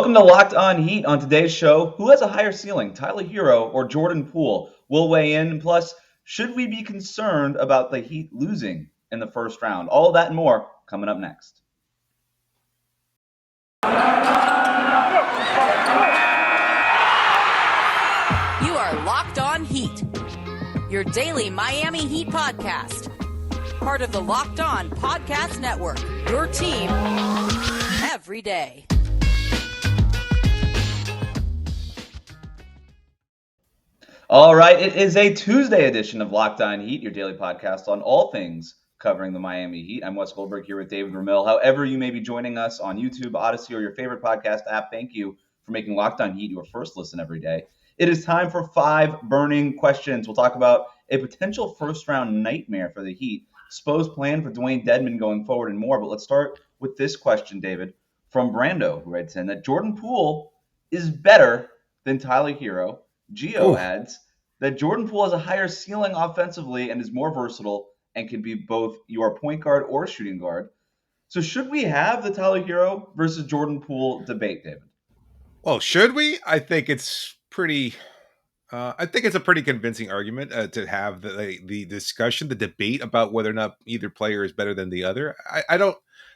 Welcome to Locked On Heat. On today's show, who has a higher ceiling, Tyler Herro or Jordan Poole? We'll weigh in. Plus, should we be concerned about the Heat losing in the first round? All of that and more coming up next. You are Locked On Heat, your daily Miami Heat podcast. Part of the Locked On Podcast Network, your team every day. All right, it is a Tuesday edition of Locked On Heat, your daily podcast on all things covering the Miami Heat. I'm Wes Goldberg here with David Ramil. However you may be joining us on YouTube, Odyssey, or your favorite podcast app, thank you for making Locked On Heat your first listen every day. It is time for 5 burning questions. We'll talk about a potential first-round nightmare for the Heat, Spo's plan for Dwayne Dedmon going forward, and more. But let's start with this question, David, from Brando, who writes in that Jordan Poole is better than Tyler Herro. Gio adds that Jordan Poole has a higher ceiling offensively and is more versatile and can be both your point guard or shooting guard. So should we have the Tyler Herro versus Jordan Poole debate, David? Well, should we? I think it's pretty. I think it's a pretty convincing argument to have the discussion, the debate about whether or not either player is better than the other.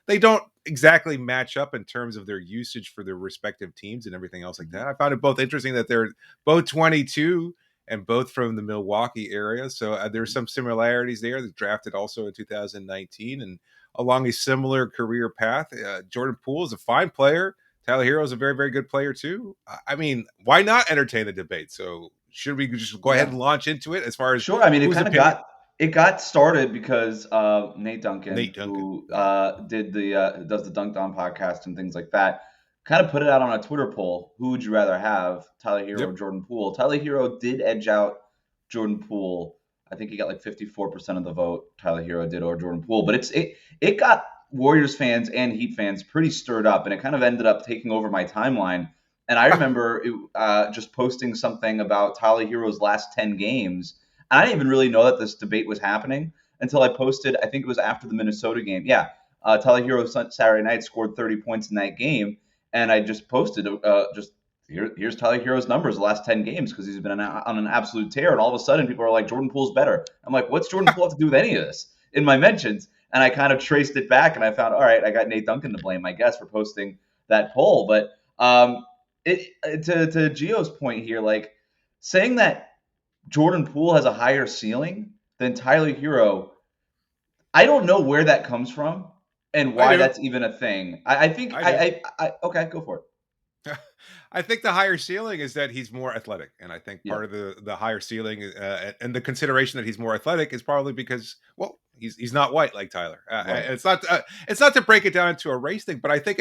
They don't exactly match up in terms of their usage for their respective teams and everything else like that. I found it both interesting that they're both 22 and both from the Milwaukee area. So there's some similarities there. They drafted also in 2019 and along a similar career path. Jordan Poole is a fine player. Tyler Herro is a very, very good player too. I mean, why not entertain the debate? So should we just go ahead and launch into it as far as sure? I mean, it got started because Nate Duncan, who does the Dunked On podcast and things like that, kind of put it out on a Twitter poll. Who would you rather have, Tyler Herro or Jordan Poole? Tyler Herro did edge out Jordan Poole. I think he got like 54% of the vote. Tyler Herro did over Jordan Poole, but it got Warriors fans and Heat fans pretty stirred up, and it kind of ended up taking over my timeline. And I remember just posting something about Tyler Herro's last 10 games. And I didn't even really know that this debate was happening until I posted, I think it was after the Minnesota game. Yeah, Tyler Herro Saturday night scored 30 points in that game. And I just posted, here's Tyler Herro's numbers the last 10 games because he's been on an absolute tear. And all of a sudden people are like, Jordan Poole's better. I'm like, what's Jordan Poole have to do with any of this in my mentions? And I kind of traced it back and I found, all right, I got Nate Duncan to blame, I guess, for posting that poll. But to Gio's point here, like saying that Jordan Poole has a higher ceiling than Tyler Herro, I don't know where that comes from and why that's even a thing. Okay, go for it. I think the higher ceiling is that he's more athletic. And I think part of the higher ceiling and the consideration that he's more athletic is probably because, well, he's not white like Tyler. Right. It's not to break it down into a race thing, but I think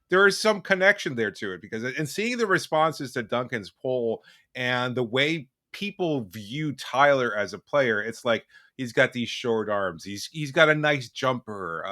there is some connection there to it because in seeing the responses to Duncan's poll and the way people view Tyler as a player, it's like he's got these short arms, he's got a nice jumper,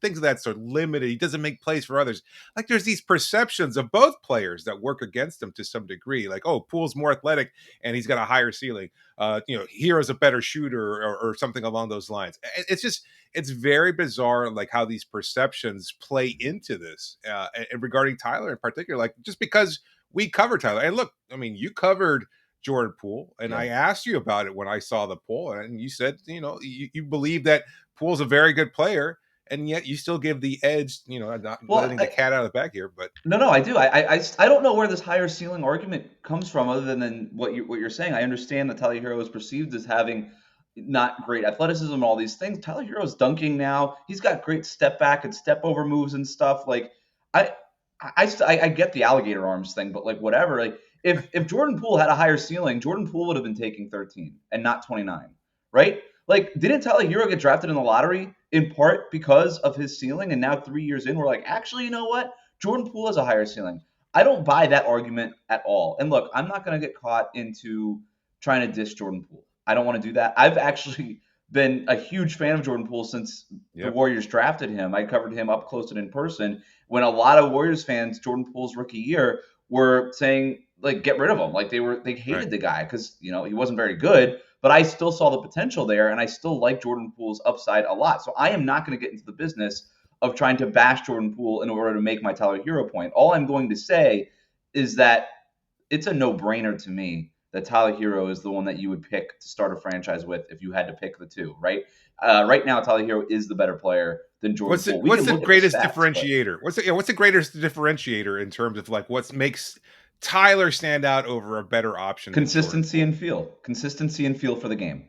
things of that sort, limited, he doesn't make plays for others. Like there's these perceptions of both players that work against him to some degree, like, oh, Poole's more athletic and he's got a higher ceiling, Herro's a better shooter or something along those lines. It's very bizarre, like how these perceptions play into this and regarding Tyler in particular, like just because we cover Tyler. And look, I mean, you covered Jordan Poole, and I asked you about it when I saw the poll, and you said, you believe that Poole's a very good player, and yet you still give the edge, letting the cat out of the bag here. But no, I do. I don't know where this higher ceiling argument comes from, other than what you're saying. I understand that Tyler Herro is perceived as having not great athleticism and all these things. Tyler Herro's dunking now. He's got great step back and step over moves and stuff. Like I get the alligator arms thing, but like whatever. Like if Jordan Poole had a higher ceiling, Jordan Poole would have been taking 13 and not 29, right? Like, didn't Tyler Herro get drafted in the lottery in part because of his ceiling? And now 3 years in, we're like, actually, you know what? Jordan Poole has a higher ceiling. I don't buy that argument at all. And look, I'm not going to get caught into trying to diss Jordan Poole. I don't want to do that. I've actually been a huge fan of Jordan Poole since the Warriors drafted him. I covered him up close and in person when a lot of Warriors fans, Jordan Poole's rookie year, were saying, like, get rid of him. Like they hated the guy because, he wasn't very good, but I still saw the potential there and I still like Jordan Poole's upside a lot. So I am not going to get into the business of trying to bash Jordan Poole in order to make my Tyler Herro point. All I'm going to say is that it's a no-brainer to me that Tyler Herro is the one that you would pick to start a franchise with if you had to pick the two, right? Right now, Tyler Herro is the better player than Jordan Poole. What's the greatest differentiator? What's the greatest differentiator in terms of like what makes Tyler stand out over a better option? Consistency and feel. Consistency and feel for the game.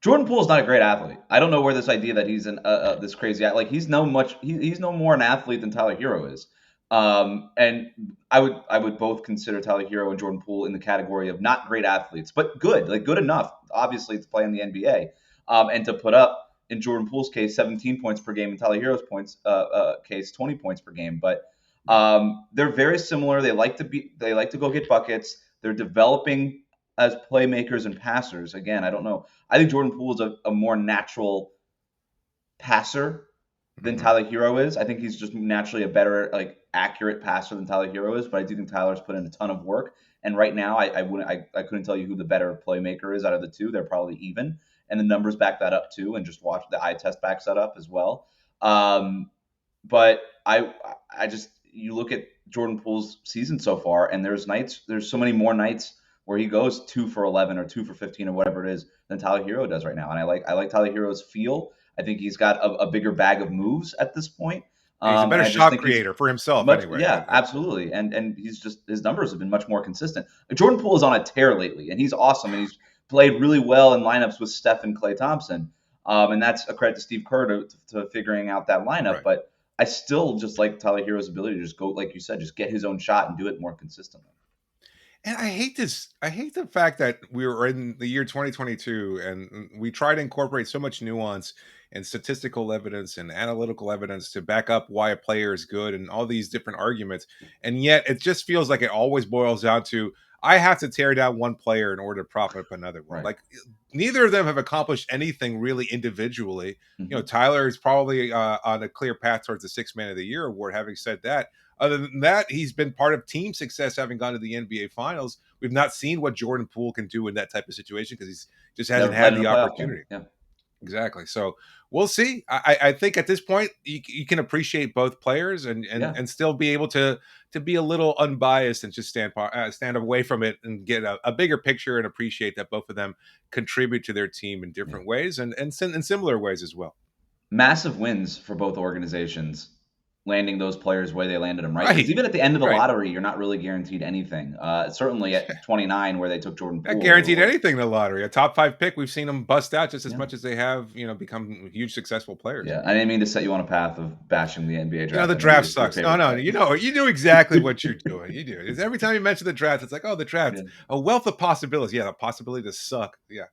Jordan Poole is not a great athlete. I don't know where this idea that he's this crazy like he's no more an athlete than Tyler Herro is. And I would both consider Tyler Herro and Jordan Poole in the category of not great athletes, but good enough, obviously, to play in the NBA, and to put up, in Jordan Poole's case, 17 points per game, in Tyler Herro's case, 20 points per game. But they're very similar. They like to go get buckets. They're developing as playmakers and passers. Again, I don't know. I think Jordan Poole is a more natural passer than Tyler Herro is. I think he's just naturally a better, like, accurate passer than Tyler Herro is, but I do think Tyler's put in a ton of work. And right now, I couldn't tell you who the better playmaker is out of the two. They're probably even, and the numbers back that up too. And just watch the eye test backs that up as well. But you look at Jordan Poole's season so far, and there's so many more nights where he goes 2 for 11 or 2 for 15 or whatever it is than Tyler Herro does right now. And I like Tyler Herro's feel. I think he's got a bigger bag of moves at this point. He's a better shot creator for himself anyway. Yeah, absolutely. And his numbers have been much more consistent. Jordan Poole is on a tear lately, and he's awesome, and he's played really well in lineups with Steph and Klay Thompson. And that's a credit to Steve Kerr to figuring out that lineup. Right. But I still just like Tyler Herro's ability to just go, like you said, just get his own shot and do it more consistently. And I hate the fact that we were in the year 2022 and we try to incorporate so much nuance and statistical evidence and analytical evidence to back up why a player is good and all these different arguments. And yet it just feels like it always boils down to, I have to tear down one player in order to prop up another one. Right. Like neither of them have accomplished anything really individually. Mm-hmm. You know, Tyler is probably on a clear path towards the 6th Man of the Year award. Having said that, other than that, he's been part of team success, having gone to the NBA Finals. We've not seen what Jordan Poole can do in that type of situation because he's just hasn't had the opportunity. Yeah. Exactly. So we'll see. I think at this point you can appreciate both players and still be able to be a little unbiased and just stand away from it and get a bigger picture and appreciate that both of them contribute to their team in different ways and in similar ways as well. Massive wins for both organizations, landing those players where they landed them, right? Because even at the end of the lottery, you're not really guaranteed anything. Certainly at 29, where they took Jordan Poole. Not guaranteed anything in the lottery. A top 5 pick, we've seen them bust out just as much as they have, become huge successful players. Yeah, I didn't mean to set you on a path of bashing the NBA draft. The draft sucks. No, you know exactly what you're doing. You do. It's every time you mention the draft, it's like, oh, the draft, a wealth of possibilities. Yeah, the possibility to suck. Yeah.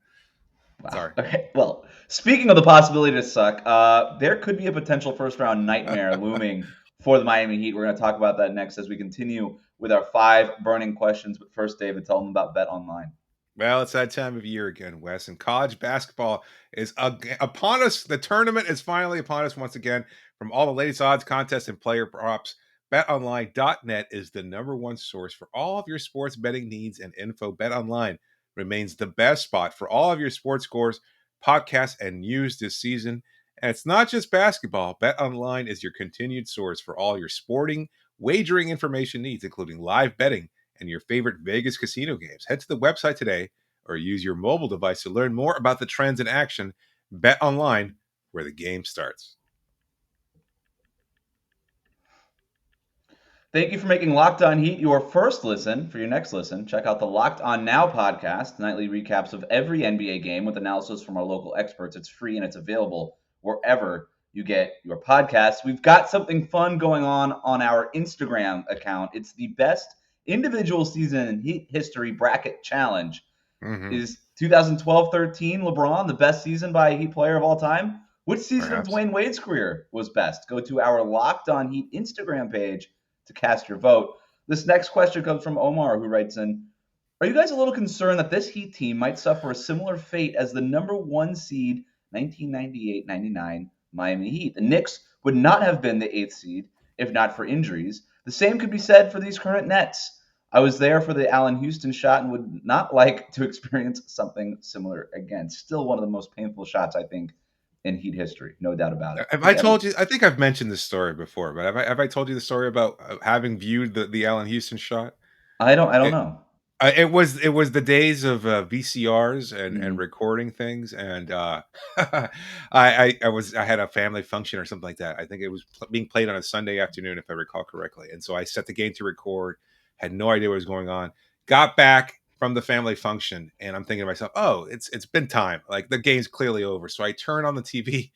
Wow. Sorry. Okay. Well, speaking of the possibility to suck, there could be a potential first-round nightmare looming for the Miami Heat. We're going to talk about that next as we continue with our 5 burning questions. But first, David, tell them about Bet Online. Well, it's that time of year again, Wes, and college basketball is upon us. The tournament is finally upon us once again. From all the latest odds, contests, and player props, BetOnline.net is the #1 source for all of your sports betting needs and info. BetOnline remains the best spot for all of your sports scores, podcasts, and news this season. And it's not just basketball. BetOnline is your continued source for all your sporting wagering information needs, including live betting and your favorite Vegas casino games. Head to the website today or use your mobile device to learn more about the trends in action. BetOnline, where the game starts. Thank you for making Locked On Heat your first listen. For your next listen, check out the Locked On Now podcast, nightly recaps of every NBA game with analysis from our local experts. It's free and it's available wherever you get your podcasts. We've got something fun going on our Instagram account. It's the best individual season in Heat history bracket challenge. Mm-hmm. Is 2012-13 LeBron the best season by a Heat player of all time? Which season of Dwayne Wade's career was best? Go to our Locked On Heat Instagram page to cast your vote. This next question comes from Omar, who writes in, are you guys a little concerned that this Heat team might suffer a similar fate as the #1 seed 1998-99 Miami Heat? The Knicks would not have been the 8th seed if not for injuries. The same could be said for these current Nets. I was there for the Allen Houston shot and would not like to experience something similar again. Still one of the most painful shots, I think, in Heat history, no doubt about it. Have I told you? I think I've mentioned this story before, but have I told you the story about having viewed the Allen Houston shot? I don't know. It was the days of VCRs and recording things, and I had a family function or something like that. I think it was being played on a Sunday afternoon, if I recall correctly. And so I set the game to record. Had no idea what was going on. Got back from the family function, and I'm thinking to myself, "Oh, it's been time. Like the game's clearly over." So I turn on the TV.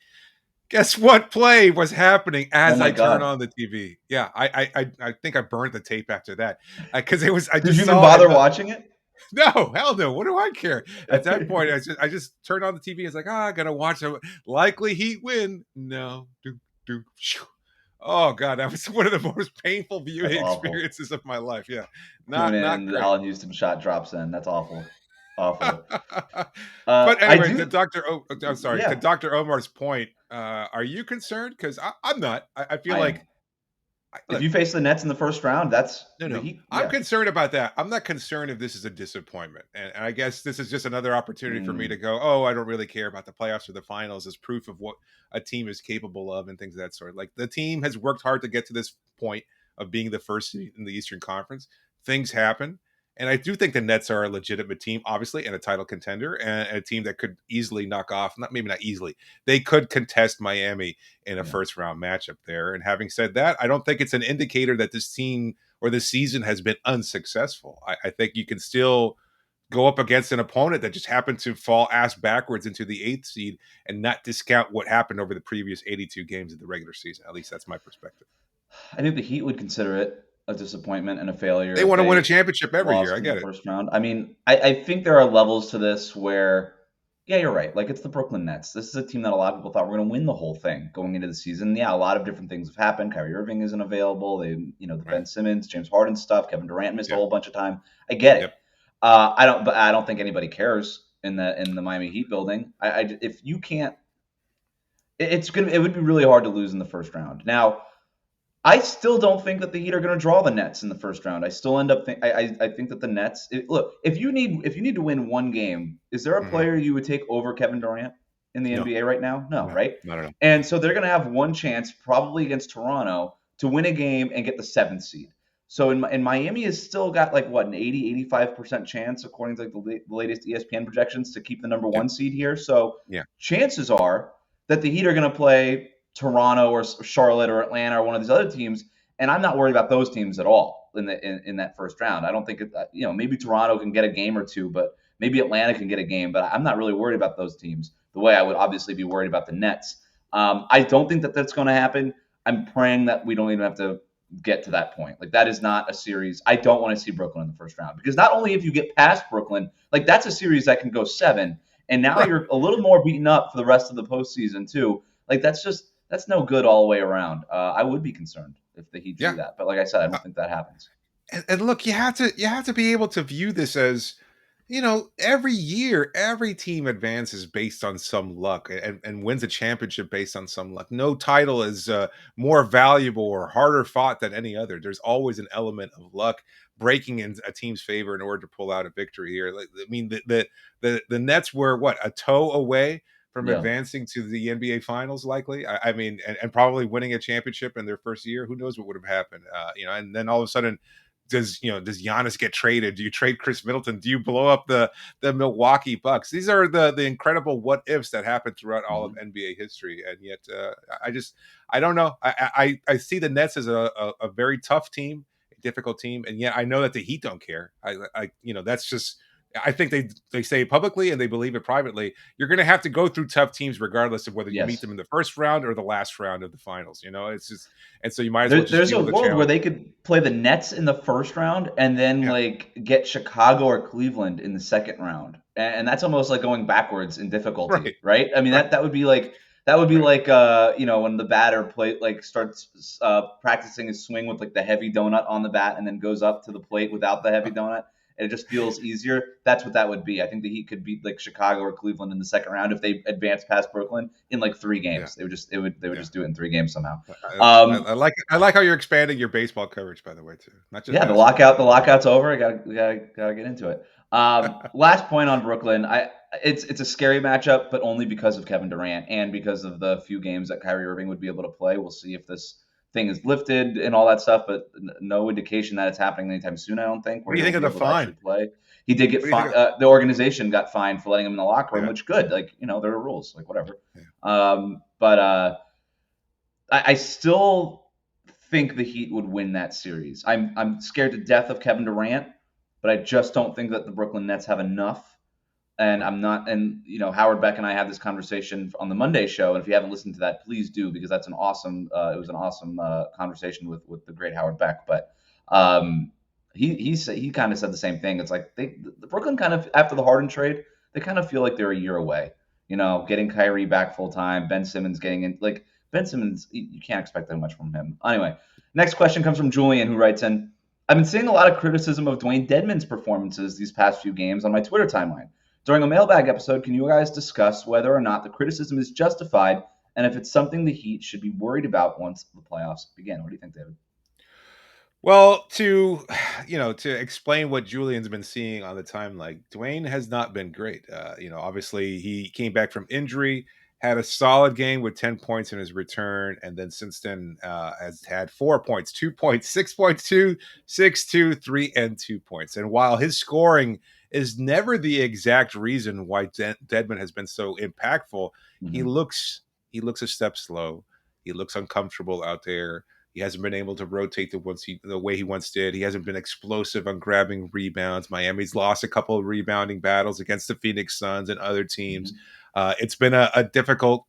Guess what play was happening as I turned on the TV? Yeah, I think I burned the tape after that because it was. Did you even bother watching it? No, hell no. What do I care? At that point, I just turned on the TV. It's like, I gotta watch it. Likely Heat win. No. Oh God, that was one of the most painful viewing experiences of my life. Yeah, not great. Allen Houston shot drops in. That's awful. Awful. But anyway, to Dr. I'm sorry. Yeah. To Dr. Omar's point, are you concerned? Because I'm not. I feel like if you face the Nets in the first round, that's no. I'm concerned about that. I'm not concerned if this is a disappointment, and I guess this is just another opportunity for me to go, oh, I don't really care about the playoffs or the finals as proof of what a team is capable of and things of that sort. Like the team has worked hard to get to this point of being the first in the Eastern Conference. Things happen. And I do think the Nets are a legitimate team, obviously, and a title contender, and a team that could easily knock off, maybe not easily, they could contest Miami in a first-round matchup there. And having said that, I don't think it's an indicator that this team or this season has been unsuccessful. I think you can still go up against an opponent that just happened to fall ass backwards into the 8th seed and not discount what happened over the previous 82 games of the regular season. At least that's my perspective. I think the Heat would consider it a disappointment and a failure. They want to win a championship every year. I get it. First round. I mean, I think there are levels to this where, yeah, you're right. Like it's the Brooklyn Nets. This is a team that a lot of people thought were going to win the whole thing going into the season. Yeah, a lot of different things have happened. Kyrie Irving isn't available. The Ben Simmons, James Harden stuff. Kevin Durant missed a whole bunch of time. I get it. I don't think anybody cares in the Miami Heat building. If you can't, it would be really hard to lose in the first round. Now, I still don't think that the Heat are going to draw the Nets in the first round. I still end up I think that the Nets look, if you need to win one game, is there a player you would take over Kevin Durant in the NBA right now? No, right? Not at all. And so they're going to have one chance probably against Toronto to win a game and get the 7th seed. So in Miami has still got like what, an 85% chance according to like the latest ESPN projections to keep the number 1 seed here. So chances are that the Heat are going to play Toronto or Charlotte or Atlanta or one of these other teams, and I'm not worried about those teams at all in that first round. I don't think maybe Toronto can get a game or two, but maybe Atlanta can get a game, but I'm not really worried about those teams the way I would obviously be worried about the Nets. I don't think that that's going to happen. I'm praying that we don't even have to get to that point. Like that is not a series. I don't want to see Brooklyn in the first round because not only if you get past Brooklyn, like that's a series that can go 7, and now you're a little more beaten up for the rest of the postseason too. Like that's no good all the way around. I would be concerned if the Heat do that, but like I said, I don't think that happens. And look, you have to be able to view this as, every year, every team advances based on some luck and wins a championship based on some luck. No title is more valuable or harder fought than any other. There's always an element of luck breaking in a team's favor in order to pull out a victory here. Like, I mean, the Nets were a toe away from advancing to the NBA Finals, likely. I mean, and probably winning a championship in their first year. Who knows what would have happened? And then all of a sudden, does Giannis get traded? Do you trade Chris Middleton? Do you blow up the Milwaukee Bucks? These are the incredible what ifs that happen throughout all of NBA history. And yet, I don't know. I see the Nets as a very tough team, a difficult team, and yet I know that the Heat don't care. That's just. I think they say it publicly and they believe it privately. You're going to have to go through tough teams regardless of whether you meet them in the first round or the last round of the finals. It's just, and so you might as well. There's a world where they could play the Nets in the first round and then get Chicago or Cleveland in the second round, and that's almost like going backwards in difficulty, right? I mean that would be like when the batter starts practicing his swing with like the heavy donut on the bat and then goes up to the plate without the heavy donut. And it just feels easier. That's what that would be. I think the Heat could beat like Chicago or Cleveland in the second round if they advance past Brooklyn in like 3 games. They would just do it in 3 games somehow. I like how you're expanding your baseball coverage, by the way, too. Not just the lockout's over. I gotta get into it. Last point on Brooklyn. It's a scary matchup, but only because of Kevin Durant and because of the few games that Kyrie Irving would be able to play. We'll see if this thing is lifted and all that stuff, but no indication that it's happening anytime soon. I don't think. What do you think of the fine? Play. He did get fined. The organization got fined for letting him in the locker room, which good. Like, there are rules. Like, whatever. Yeah. But I still think the Heat would win that series. I'm scared to death of Kevin Durant, but I just don't think that the Brooklyn Nets have enough. And I'm not. And Howard Beck and I had this conversation on the Monday show. And if you haven't listened to that, please do, because that's an awesome. It was an awesome conversation with the great Howard Beck. But he kind of said the same thing. It's like the Brooklyn kind of, after the Harden trade, they kind of feel like they're a year away. Getting Kyrie back full time, Ben Simmons getting in. Like, Ben Simmons, you can't expect that much from him. Anyway, next question comes from Julian, who writes in, I've been seeing a lot of criticism of Dwayne Dedmon's performances these past few games on my Twitter timeline. During a mailbag episode, can you guys discuss whether or not the criticism is justified and if it's something the Heat should be worried about once the playoffs begin? What do you think, David? Well, to explain what Julian's been seeing on the timeline, Dwayne has not been great. Obviously he came back from injury, had a solid game with 10 points in his return, and then since then has had 4 points, 2 points, 6.2, 6.2, 3, and 2 points. And while his scoring is never the exact reason why Dedmon has been so impactful, he looks a step slow. He looks uncomfortable out there. He hasn't been able to rotate the way he once did. He hasn't been explosive on grabbing rebounds. Miami's lost a couple of rebounding battles against the Phoenix Suns and other teams. It's been a difficult,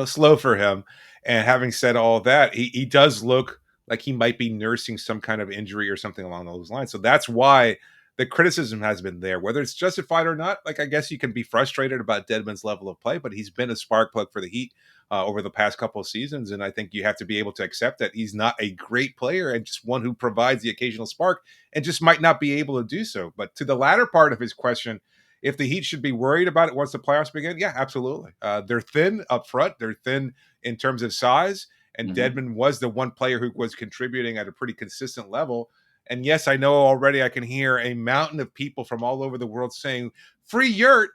slow for him. And having said all that, he does look like he might be nursing some kind of injury or something along those lines. So that's why the criticism has been there. Whether it's justified or not, I guess you can be frustrated about Dedmon's level of play, but he's been a spark plug for the Heat over the past couple of seasons. And I think you have to be able to accept that he's not a great player and just one who provides the occasional spark and just might not be able to do so. But to the latter part of his question, if the Heat should be worried about it once the playoffs begin, yeah, absolutely. They're thin up front. They're thin in terms of size. And Dedmon was the one player who was contributing at a pretty consistent level. And yes, I know already I can hear a mountain of people from all over the world saying, free Yurt.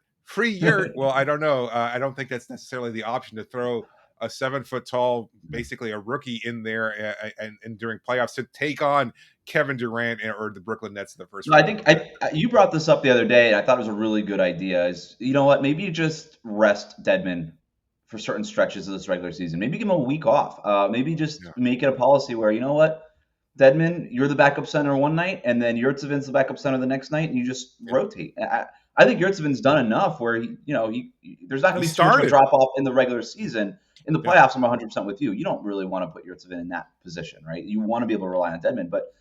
Well, I don't know. I don't think that's necessarily the option to throw a 7 foot tall, basically a rookie in there and during playoffs to take on Kevin Durant or the Brooklyn Nets in the first round. I think you brought this up the other day, and I thought it was a really good idea. Is, you know what? Maybe you just rest Dedmon for certain stretches of this regular season. Maybe give him a week off. Maybe just make it a policy where, you know what, Dedmon, you're the backup center one night, and then Yurtsevic's the backup center the next night, and you just rotate. I think Yurtsevic's done enough where there's not going to be too much of a drop off in the regular season. In the playoffs, I'm 100% with you. You don't really want to put Yurtsevic in that position, right? You want to be able to rely on Dedmon, but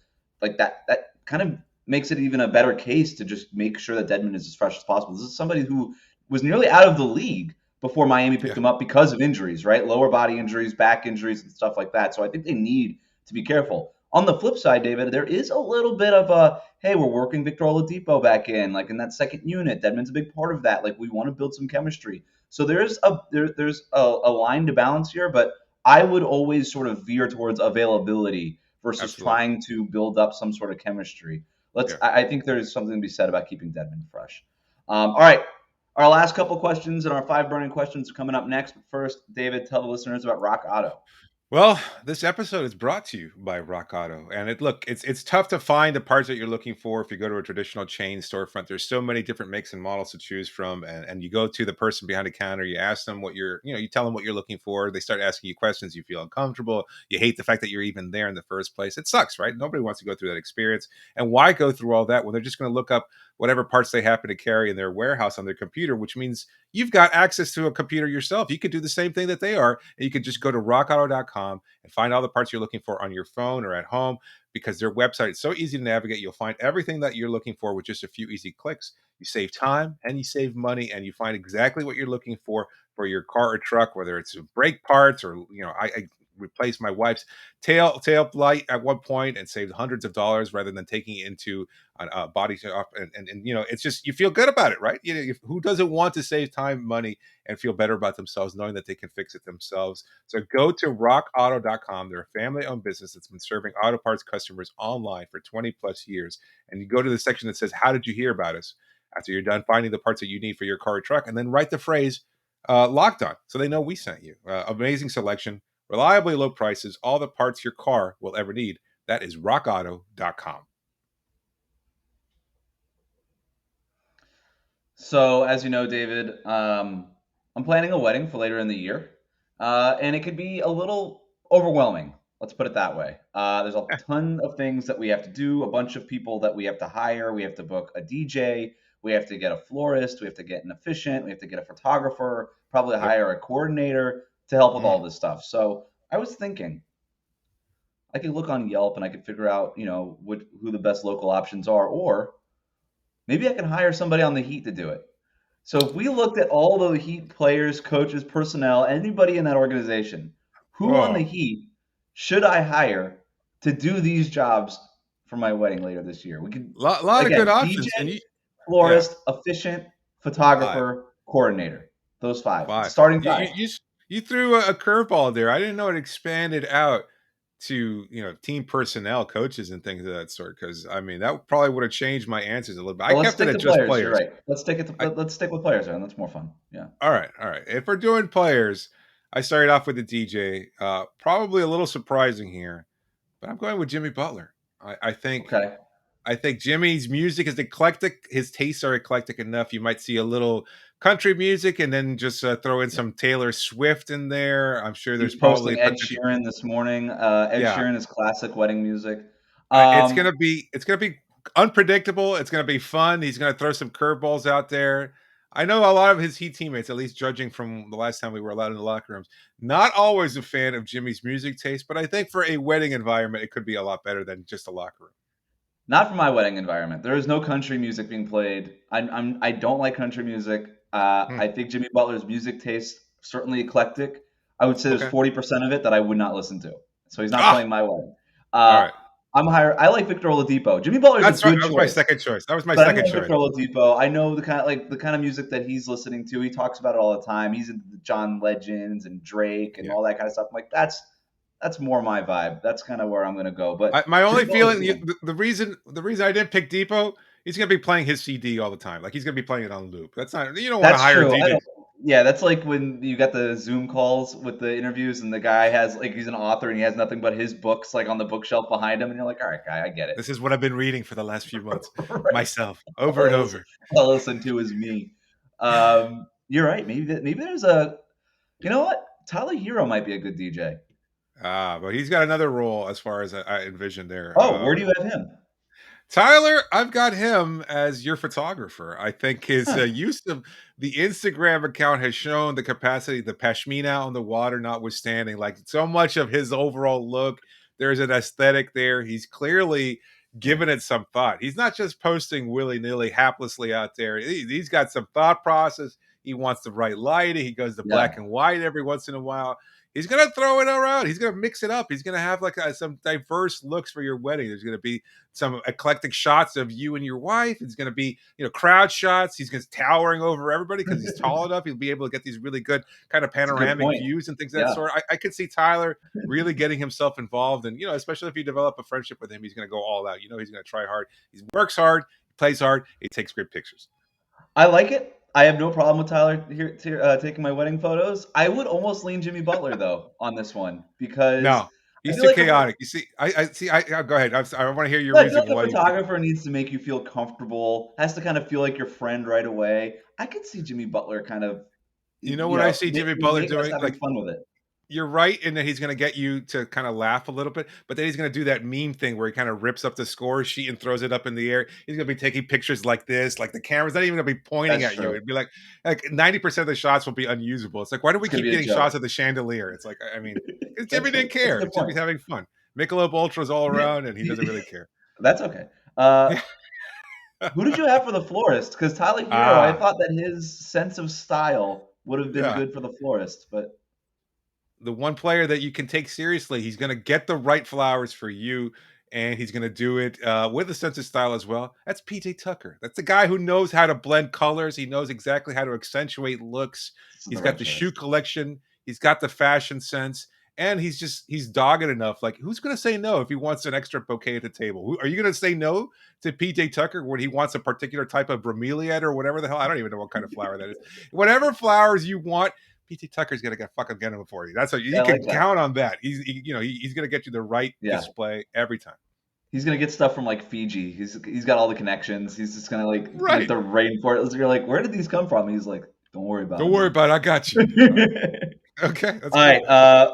like that kind of makes it even a better case to just make sure that Dedmon is as fresh as possible. This is somebody who was nearly out of the league before Miami picked him up because of injuries, right? Lower body injuries, back injuries, and stuff like that. So I think they need to be careful. On the flip side, David, there is a little bit of a, hey, we're working Victor Oladipo back in, like in that second unit. Dedmon's a big part of that. Like, we want to build some chemistry. So there's a line to balance here, but I would always sort of veer towards availability versus trying to build up some sort of chemistry. I think there's something to be said about keeping Dedmon fresh. All right. Our last couple questions and our 5 burning questions are coming up next. But first, David, tell the listeners about Rock Auto. Well, this episode is brought to you by Rock Auto. And it's tough to find the parts that you're looking for if you go to a traditional chain storefront. There's so many different makes and models to choose from. And you go to the person behind the counter, you ask them what you tell them what you're looking for. They start asking you questions. You feel uncomfortable. You hate the fact that you're even there in the first place. It sucks, right? Nobody wants to go through that experience. And why go through all that when they're just going to look up whatever parts they happen to carry in their warehouse on their computer, which means you've got access to a computer yourself. You could do the same thing that they are. And you could just go to rockauto.com and find all the parts you're looking for on your phone or at home, because their website is so easy to navigate. You'll find everything that you're looking for with just a few easy clicks. You save time and you save money, and you find exactly what you're looking for your car or truck, whether it's brake parts or, I replaced my wife's tail light at one point and saved hundreds of dollars rather than taking it into a body shop. And it's just, you feel good about it, right? Who doesn't want to save time, money, and feel better about themselves knowing that they can fix it themselves? So go to rockauto.com. They're a family-owned business that's been serving auto parts customers online for 20 plus years. And you go to the section that says, how did you hear about us? after you're done finding the parts that you need for your car or truck, and then write the phrase locked on so they know we sent you. Amazing selection, reliably low prices, all the parts your car will ever need. That is rockauto.com. So, as you know, David, I'm planning a wedding for later in the year, and it could be a little overwhelming. Let's put it that way. There's a ton of things that we have to do, a bunch of people that we have to hire. We have to book a DJ. We have to get a florist. We have to get an officiant. We have to get a photographer, probably hire a coordinator to help with all this stuff. So I was thinking I could look on Yelp and I could figure out, who the best local options are, or maybe I can hire somebody on the Heat to do it. So if we looked at all the Heat players, coaches, personnel, anybody in that organization, who on the Heat should I hire to do these jobs for my wedding later this year? We could lot of good options. DJ, florist, efficient, photographer, coordinator. Those five. Starting five. You threw a curveball there. I didn't know it expanded out to team personnel, coaches, and things of that sort. Because I mean, that probably would have changed my answers a little bit. I kept it at just players. You're right. Let's stick with players, and that's more fun. Yeah. All right. If we're doing players, I started off with the DJ. Probably a little surprising here, but I'm going with Jimmy Butler. I think. Okay. I think Jimmy's music is eclectic. His tastes are eclectic enough. You might see a little country music and then just throw in some Taylor Swift in there. I'm sure there's probably Ed Sheeran this morning. Sheeran is classic wedding music. It's gonna be unpredictable. It's gonna be fun. He's gonna throw some curveballs out there. I know a lot of his Heat teammates, at least judging from the last time we were allowed in the locker rooms, not always a fan of Jimmy's music taste, but I think for a wedding environment, it could be a lot better than just a locker room. Not for my wedding environment. There is no country music being played. I don't like country music. I think Jimmy Butler's music taste certainly eclectic. I would say there's 40% of it that I would not listen to. So he's not playing my wedding. All right. I like Victor Oladipo. Jimmy Butler's a good choice. That was my second choice. Victor Oladipo. I know the kind of music that he's listening to. He talks about it all the time. He's into the John Legends and Drake and all that kind of stuff. I'm like, that's more my vibe. That's kind of where I'm going to go. But my only feeling, the reason I didn't pick Depot, he's going to be playing his CD all the time. Like he's going to be playing it on loop. That's not. You don't want to hire a DJ. Yeah, that's like when you got the Zoom calls with the interviews, and the guy has he's an author and he has nothing but his books on the bookshelf behind him, and you're like, all right, guy, I get it. This is what I've been reading for the last few months myself, over and over. All I listen to is me. You're right. Maybe there's a. You know what? Tyler Herro might be a good DJ. But he's got another role as far as I envisioned there. Where do you have him? Tyler, I've got him as your photographer. I think his use of the Instagram account has shown the capacity, the pashmina on the water notwithstanding, like so much of his overall look, there's an aesthetic there. He's clearly given it some thought. He's not just posting willy-nilly, haplessly out there. He's got some thought process. He wants the right lighting. He goes to black and white every once in a while. He's going to throw it around. He's going to mix it up. He's going to have some diverse looks for your wedding. There's going to be some eclectic shots of you and your wife. It's going to be, crowd shots. He's going to towering over everybody because he's tall enough. He'll be able to get these really good kind of panoramic views and things of that sort. I could see Tyler really getting himself involved. And, especially if you develop a friendship with him, he's going to go all out. He's going to try hard. He works hard, he plays hard, he takes great pictures. I like it. I have no problem with Tyler here taking my wedding photos. I would almost lean Jimmy Butler though on this one because he's too chaotic. You see, I go ahead. I want to hear your reason why. The photographer needs to make you feel comfortable. Has to kind of feel like your friend right away. I could see Jimmy Butler kind of. What I see Jimmy Butler doing, having fun with it. You're right in that he's going to get you to kind of laugh a little bit, but then he's going to do that meme thing where he kind of rips up the score sheet and throws it up in the air. He's going to be taking pictures like this, like the camera's not even going to be pointing at you. It'd be like 90% of the shots will be unusable. It's like, why do we keep getting shots of the chandelier? It's like, I mean, Jimmy didn't care. Jimmy's having fun. Michelob Ultras all around, and he doesn't really care. That's okay. Who did you have for the florist? Because Tyler Herro, I thought that his sense of style would have been good for the florist, but. The one player that you can take seriously, he's going to get the right flowers for you, and he's going to do it with a sense of style as well. That's PJ Tucker. That's the guy who knows how to blend colors. He knows exactly how to accentuate looks. He's got the shoe collection. He's got the fashion sense. and he's dogged enough. Like, who's going to say no if he wants an extra bouquet at the table? Are you going to say no to PJ Tucker when he wants a particular type of bromeliad or whatever the hell? I don't even know what kind of flower that is. Whatever flowers you want, PJ Tucker's going to get them for you. That's how you can count on that. He's going to get you the right display every time. He's gonna get stuff from like Fiji. He's got all the connections. He's just gonna like the rainforest. You're like, where did these come from? He's like, don't worry about it. Don't worry about it. I got you. Okay. That's all cool. Right.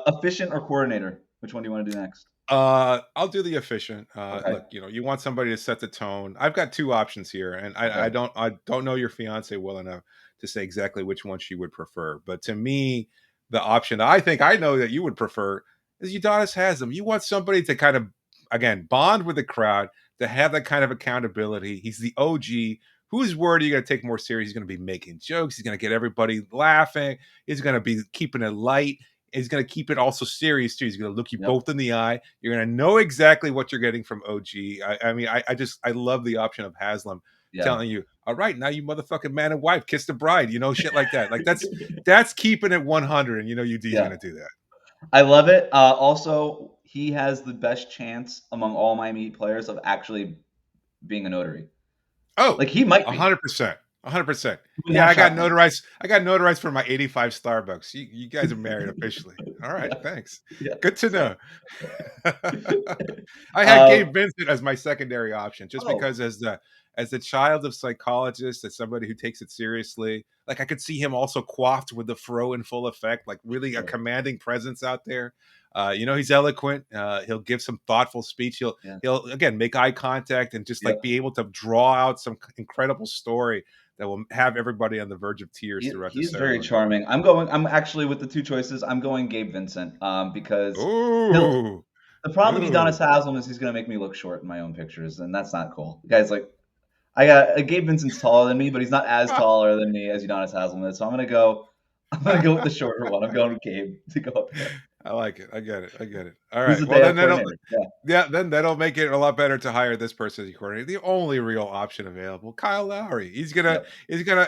Efficient or coordinator? Which one do you want to do next? I'll do the efficient. Okay. Look, you want somebody to set the tone. I've got two options here, and I don't know your fiance well enough to say exactly which one she would prefer. But to me, the option I think I know that you would prefer is Udonis Haslem. You want somebody to kind of, again, bond with the crowd, to have that kind of accountability. He's the OG. Whose word are you going to take more serious? He's going to be making jokes. He's going to get everybody laughing. He's going to be keeping it light. He's going to keep it also serious too. He's going to look you both in the eye. You're going to know exactly what you're getting from OG. I love the option of Haslem telling you, all right, now you motherfucking man and wife, kiss the bride, shit like that. Like that's keeping it 100, and UD's going to do that. I love it. Also, he has the best chance among all Miami Heat players of actually being a notary. Oh, like he might be 100%. 100%. Yeah, I got notarized for my 85 Starbucks. You guys are married officially. All right, thanks. Yeah. Good to know. I had Gabe Vincent as my secondary option, just because as the child of psychologists, as somebody who takes it seriously, like I could see him also coiffed with the fro in full effect, like really a commanding presence out there. He's eloquent. He'll give some thoughtful speech. He'll again make eye contact and just like be able to draw out some incredible story that will have everybody on the verge of tears throughout the ceremony. He's very charming. I'm actually with the two choices. I'm going Gabe Vincent because the problem with Udonis Haslem is he's going to make me look short in my own pictures, and that's not cool. The guy's like, Gabe Vincent's taller than me, but he's not as taller than me as Udonis Haslem is. So I'm gonna go with the shorter one. I'm going with Gabe to go up there. I like it. I get it. All right. Well, then that'll make it a lot better to hire this person as your coordinator. The only real option available, Kyle Lowry. He's gonna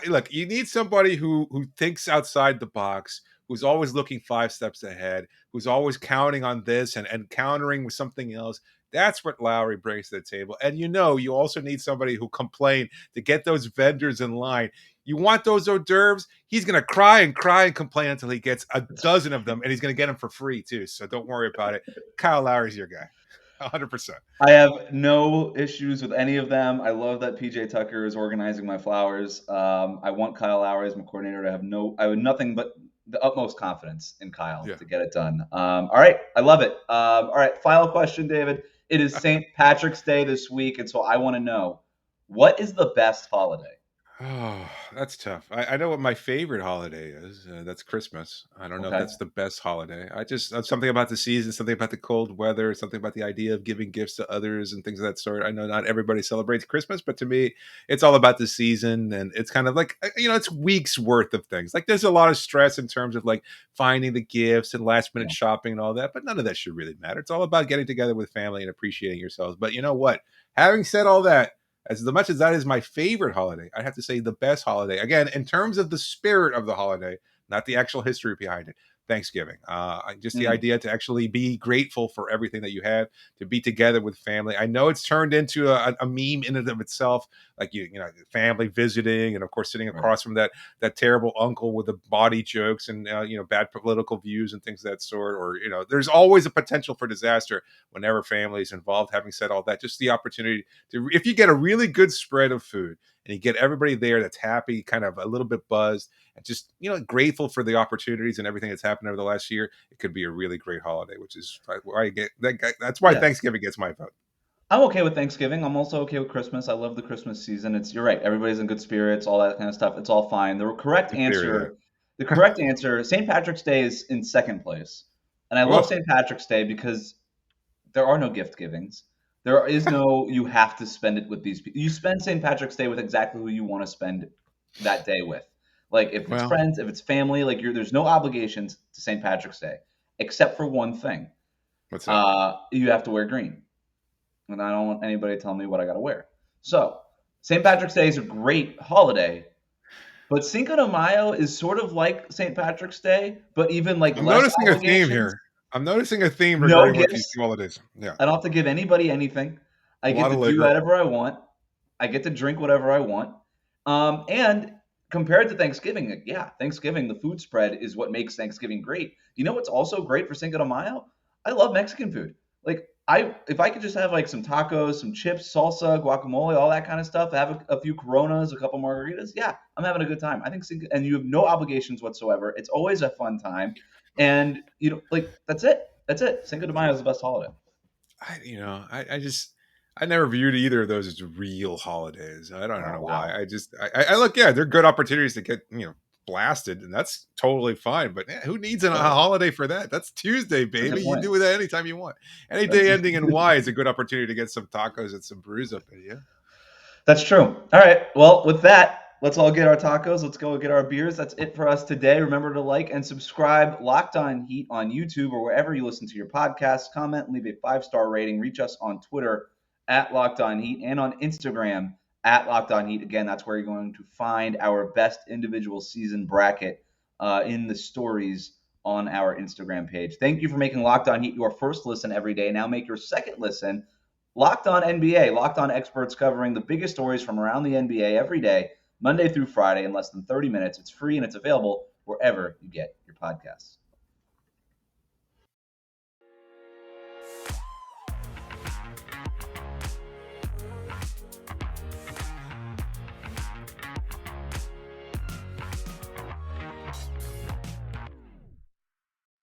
look. You need somebody who thinks outside the box, who's always looking 5 steps ahead, who's always counting on this and countering with something else. That's what Lowry brings to the table. And you also need somebody who complain to get those vendors in line. You want those hors d'oeuvres? He's going to cry and complain until he gets a dozen of them, and he's going to get them for free too. So don't worry about it. Kyle Lowry's your guy. 100%. I have no issues with any of them. I love that PJ Tucker is organizing my flowers. I want Kyle Lowry as my coordinator. I have nothing but the utmost confidence in Kyle to get it done. All right. I love it. All right. Final question, David. It is St. Patrick's Day this week, and so I want to know, what is the best holiday? Oh, that's tough. I know what my favorite holiday is. That's Christmas. I don't know if that's the best holiday. Something about the season, something about the cold weather, something about the idea of giving gifts to others and things of that sort. I know not everybody celebrates Christmas, but to me, it's all about the season. And it's kind of like, it's weeks worth of things. Like there's a lot of stress in terms of like finding the gifts and last minute shopping and all that, but none of that should really matter. It's all about getting together with family and appreciating yourselves. But you know what? Having said all that, as much as that is my favorite holiday, I have to say the best holiday, again, in terms of the spirit of the holiday, not the actual history behind it, Thanksgiving. Just the idea to actually be grateful for everything that you have, to be together with family. I know it's turned into a meme in and of itself, like family visiting, and of course sitting across from that terrible uncle with the body jokes and bad political views and things of that sort. Or there's always a potential for disaster whenever family is involved. Having said all that, just the opportunity to, if you get a really good spread of food and you get everybody there that's happy, kind of a little bit buzzed, and just grateful for the opportunities and everything that's happened over the last year, it could be a really great holiday, which is why I get that. That's why Thanksgiving gets my vote. I'm okay with Thanksgiving. I'm also okay with Christmas. I love the Christmas season. You're right. Everybody's in good spirits, all that kind of stuff. It's all fine. The correct answer, St. Patrick's Day is in second place. And I love St. Patrick's Day because there are no gift givings. There is no, you have to spend it with these people. You spend St. Patrick's Day with exactly who you want to spend that day with. Like if it's friends, if it's family, like there's no obligations to St. Patrick's Day, except for one thing. What's that? You have to wear green. And I don't want anybody to tell me what I got to wear. So St. Patrick's Day is a great holiday, but Cinco de Mayo is sort of like St. Patrick's Day, but even like I'm less noticing a theme here. I'm noticing a theme No regarding what these gifts. holidays. Yeah. I don't have to give anybody anything. I A get lot to of do liquor. whatever I want. I get to drink whatever I want. And compared to Thanksgiving, yeah, Thanksgiving, the food spread is what makes Thanksgiving great. You know what's also great for Cinco de Mayo? I love Mexican food. Like if I could just have like some tacos, some chips, salsa, guacamole, all that kind of stuff, have a few Coronas, a couple margaritas, yeah, I'm having a good time. I think and you have no obligations whatsoever. It's always a fun time, and like that's it. That's it. Cinco de Mayo is the best holiday. I never viewed either of those as real holidays. I don't Oh know wow. why. I look, yeah, they're good opportunities to get, blasted, and that's totally fine. But who needs a holiday for that? That's Tuesday, baby. You do that anytime you want. Any day ending in Y is a good opportunity to get some tacos and some brews up in you. That's true. All right. Well, with that, let's all get our tacos. Let's go get our beers. That's it for us today. Remember to like and subscribe Locked On Heat on YouTube or wherever you listen to your podcasts. Comment, leave a 5-star rating. Reach us on Twitter at Locked On Heat and on Instagram at Locked On Heat. Again, that's where you're going to find our best individual season bracket in the stories on our Instagram page. Thank you for making Locked On Heat your first listen every day. Now make your second listen Locked On NBA, Locked On experts covering the biggest stories from around the NBA every day, Monday through Friday in less than 30 minutes. It's free and it's available wherever you get your podcasts.